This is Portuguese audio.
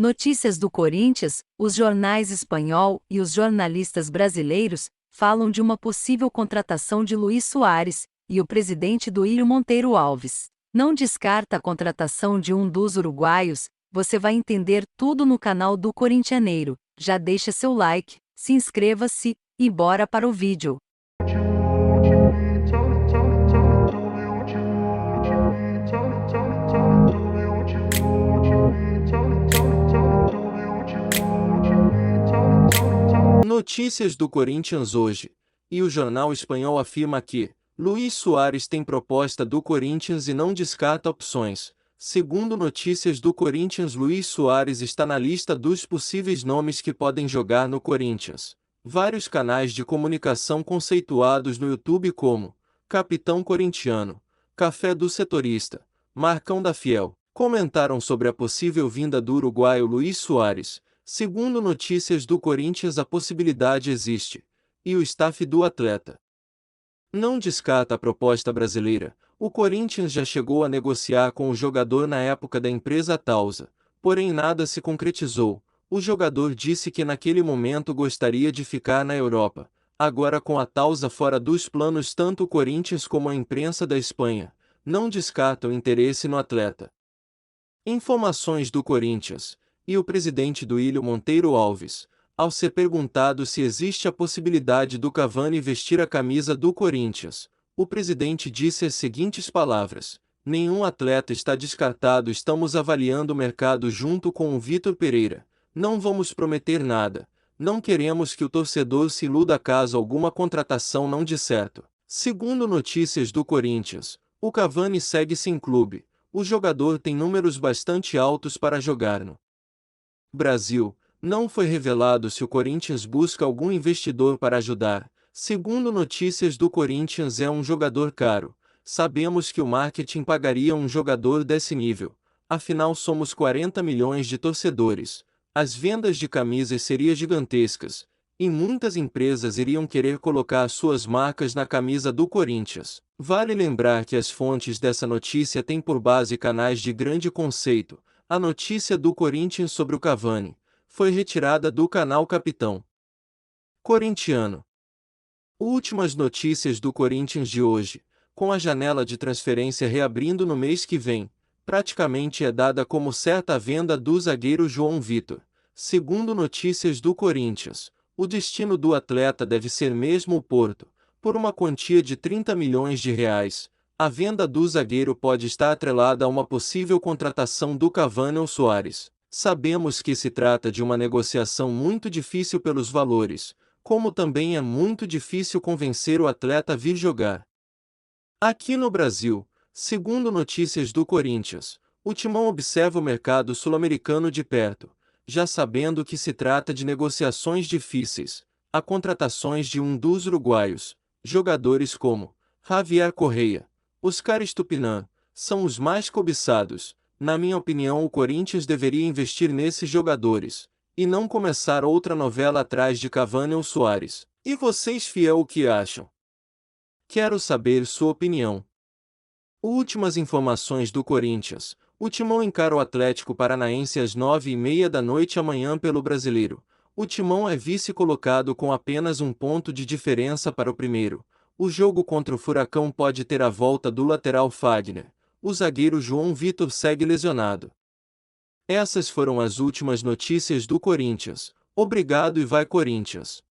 Notícias do Corinthians: os jornais espanhol e os jornalistas brasileiros falam de uma possível contratação de Luís Soares, e o presidente Duílio Monteiro Alves não descarta a contratação de um dos uruguaios. Você vai entender tudo no canal do Corintianeiro. Já deixa seu like, se inscreva-se e bora para o vídeo. Notícias do Corinthians hoje. E o jornal espanhol afirma que Luís Soares tem proposta do Corinthians e não descarta opções. Segundo notícias do Corinthians, Luís Soares está na lista dos possíveis nomes que podem jogar no Corinthians. Vários canais de comunicação conceituados no YouTube como Capitão Corintiano, Café do Setorista, Marcão da Fiel, comentaram sobre a possível vinda do uruguaio Luís Soares. Segundo notícias do Corinthians, a possibilidade existe, e o staff do atleta não descarta a proposta brasileira. O Corinthians já chegou a negociar com o jogador na época da empresa Tausa, porém nada se concretizou. O jogador disse que naquele momento gostaria de ficar na Europa. Agora, com a Tausa fora dos planos, tanto o Corinthians como a imprensa da Espanha não descartam interesse no atleta. Informações do Corinthians. E o presidente Duílio Monteiro Alves, ao ser perguntado se existe a possibilidade do Cavani vestir a camisa do Corinthians, o presidente disse as seguintes palavras: nenhum atleta está descartado, estamos avaliando o mercado junto com o Vitor Pereira, não vamos prometer nada, não queremos que o torcedor se iluda caso alguma contratação não dê certo. Segundo notícias do Corinthians, o Cavani segue sem clube, o jogador tem números bastante altos para jogar no Brasil. Não foi revelado se o Corinthians busca algum investidor para ajudar. Segundo notícias do Corinthians, é um jogador caro. Sabemos que o marketing pagaria um jogador desse nível. Afinal, somos 40 milhões de torcedores. As vendas de camisas seriam gigantescas, e muitas empresas iriam querer colocar suas marcas na camisa do Corinthians. Vale lembrar que as fontes dessa notícia têm por base canais de grande conceito. A notícia do Corinthians sobre o Cavani foi retirada do canal Capitão Corintiano. Últimas notícias do Corinthians de hoje. Com a janela de transferência reabrindo no mês que vem, praticamente é dada como certa a venda do zagueiro João Vitor. Segundo notícias do Corinthians, o destino do atleta deve ser mesmo o Porto, por uma quantia de 30 milhões de reais. A venda do zagueiro pode estar atrelada a uma possível contratação do Cavani ou Soares. Sabemos que se trata de uma negociação muito difícil pelos valores, como também é muito difícil convencer o atleta a vir jogar aqui no Brasil. Segundo notícias do Corinthians, o Timão observa o mercado sul-americano de perto, já sabendo que se trata de negociações difíceis. Há contratações de um dos uruguaios, jogadores como Javier Correia, Oscar Estupinan, são os mais cobiçados. Na minha opinião, o Corinthians deveria investir nesses jogadores, e não começar outra novela atrás de Cavani ou Soares. E vocês, fiel, o que acham? Quero saber sua opinião. Últimas informações do Corinthians. O Timão encara o Atlético Paranaense às 9h30 da noite amanhã pelo Brasileiro. O Timão é vice-colocado com apenas um ponto de diferença para o primeiro. O jogo contra o Furacão pode ter a volta do lateral Fagner. O zagueiro João Vitor segue lesionado. Essas foram as últimas notícias do Corinthians. Obrigado e vai Corinthians!